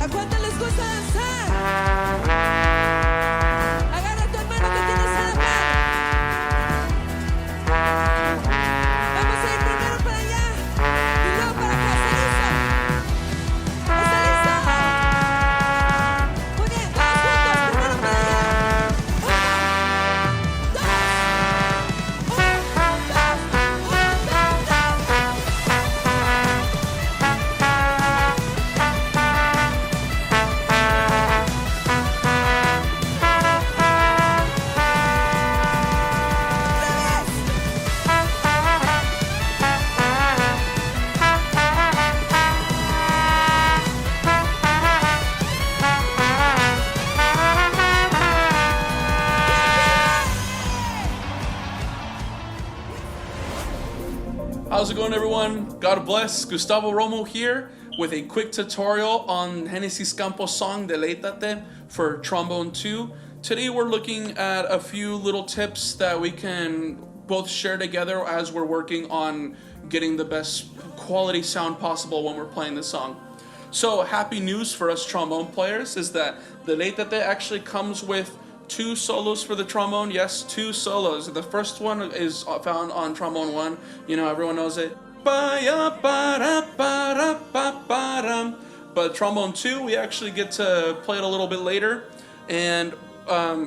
cuánto les gusta danzar? Agarra a tu hermano que tienes a la par. Vamos a ir primero para allá y luego para acá. ¿Está listo? Muy bien, todos juntos, primero para allá. How's it going, everyone? God bless. Gustavo Romo here with a quick tutorial on GenesisCampos song Deléitate for Trombone 2. Today we're looking at a few little tips that we can both share together as we're working on getting the best quality sound possible when we're playing the song. So happy news for us trombone players is that Deléitate actually comes with 2 solos for the trombone. Yes, 2 solos. The first one is found on trombone 1. You know, everyone knows it. But trombone 2, we actually get to play it a little bit later. And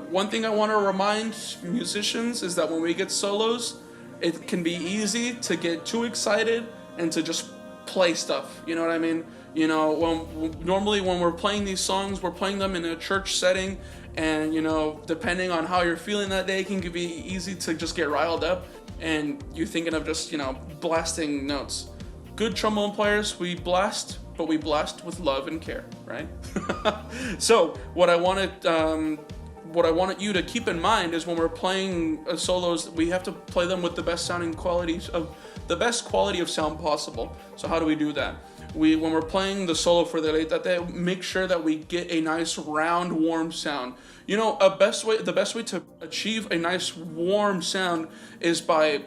one thing I want to remind musicians is that when we get solos, it can be easy to get too excited and to just play stuff. You know what I mean? You know, normally when we're playing these songs, we're playing them in a church setting. And, you know, depending on how you're feeling that day, it can be easy to just get riled up and you're thinking of just, you know, blasting notes. Good trombone players, we blast, but we blast with love and care, right? So what I wanted you to keep in mind is when we're playing solos, we have to play them with the best quality of sound possible. So how do we do that? When we're playing the solo for Deléitate, make sure that we get a nice round warm sound. You know, the best way to achieve a nice warm sound is by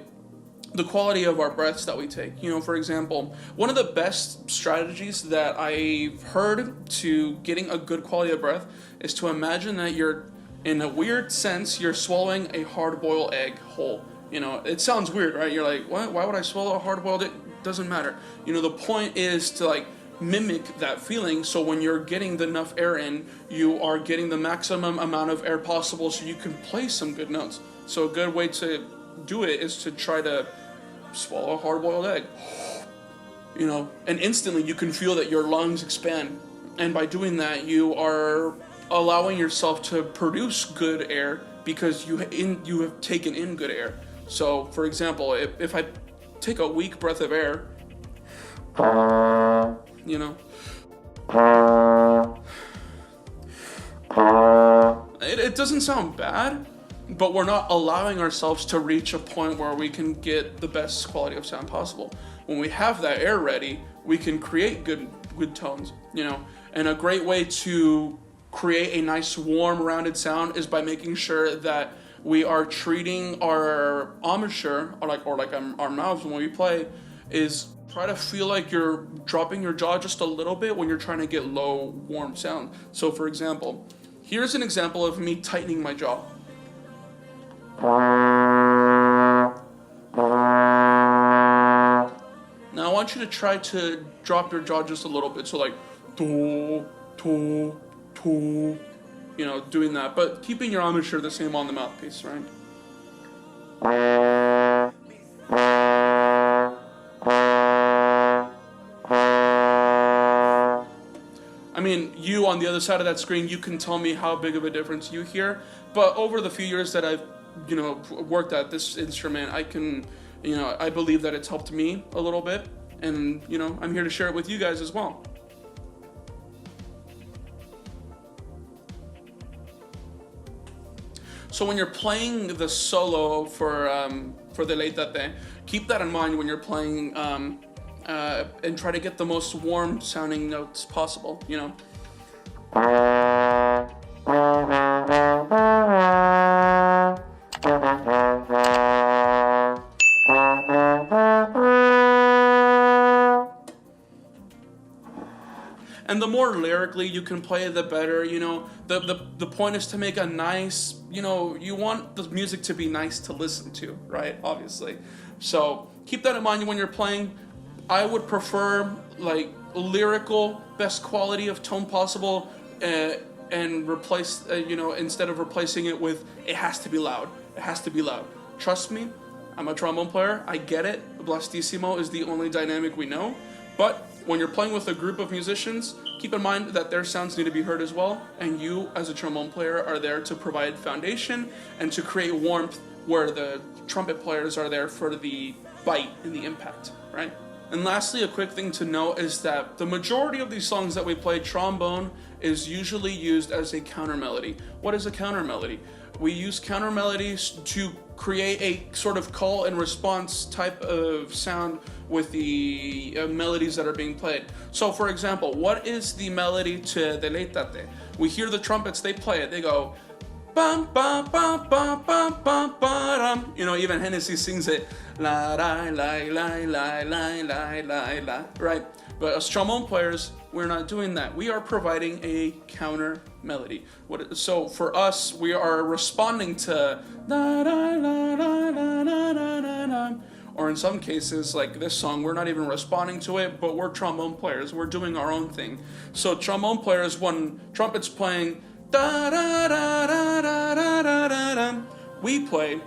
the quality of our breaths that we take. You know, for example, one of the best strategies that I've heard to getting a good quality of breath is to imagine that you're, in a weird sense, you're swallowing a hard-boiled egg whole. You know, it sounds weird, right? You're like, what? Why would I swallow a hard-boiled egg? Doesn't matter. You know, the point is to like mimic that feeling, so when you're getting enough air in, you are getting the maximum amount of air possible so you can play some good notes. So a good way to do it is to try to swallow a hard-boiled egg. You know, and instantly you can feel that your lungs expand. And by doing that, you are allowing yourself to produce good air because you have taken in good air. So, for example, if I take a weak breath of air, you know, it doesn't sound bad, but we're not allowing ourselves to reach a point where we can get the best quality of sound possible. When we have that air ready, we can create good tones, you know. And a great way to create a nice warm rounded sound is by making sure that we are treating our embouchure or our mouths when we play, is try to feel like you're dropping your jaw just a little bit when you're trying to get low warm sound. So for example, here's an example of me tightening my jaw. Now I want you to try to drop your jaw just a little bit, so like do, you know, doing that, but keeping your embouchure the same on the mouthpiece, right? I mean, you on the other side of that screen, you can tell me how big of a difference you hear, but over the few years that I've, you know, worked at this instrument, I can, you know, I believe that it's helped me a little bit, and, you know, I'm here to share it with you guys as well. So when you're playing the solo for Deléitate, keep that in mind when you're playing and try to get the most warm sounding notes possible, you know. And the more lyrically you can play, the better. You know, the point is to make a nice, you know, you want the music to be nice to listen to, right? Obviously. So keep that in mind when you're playing. I would prefer like lyrical, best quality of tone possible, and replace, you know, instead of replacing it with, it has to be loud. It has to be loud. Trust me, I'm a trombone player. I get it. Blastissimo is the only dynamic we know. But when you're playing with a group of musicians, keep in mind that their sounds need to be heard as well. And you, as a trombone player, are there to provide foundation and to create warmth, where the trumpet players are there for the bite and the impact, right? And lastly, a quick thing to note is that the majority of these songs that we play, trombone is usually used as a counter melody. What is a counter melody? We use counter melodies to create a sort of call and response type of sound with the melodies that are being played. So for example, what is the melody to Deléitate? We hear the trumpets, they play it, they go bum bum bum bum bum bum bum. You know, even Genesis sings it, la la la la la la la la la, right? But as trombone players, we're not doing that. We are providing a counter melody. So for us, we are responding to da da la la la la la la. Or in some cases, like this song, we're not even responding to it, but we're trombone players. We're doing our own thing. So trombone players, when trumpet's playing da da da da da da da da da, we play.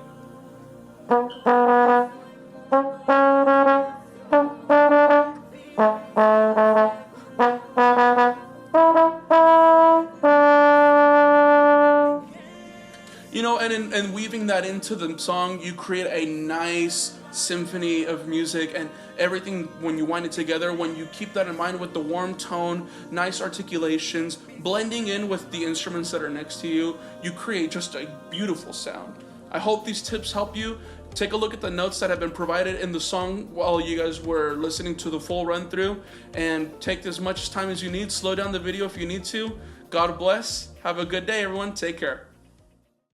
You know, and weaving that into the song, you create a nice symphony of music and everything when you wind it together. When you keep that in mind with the warm tone, nice articulations, blending in with the instruments that are next to you, you create just a beautiful sound. I hope these tips help you. Take a look at the notes that have been provided in the song while you guys were listening to the full run through, and take as much time as you need. Slow down the video if you need to. God bless. Have a good day, everyone. Take care.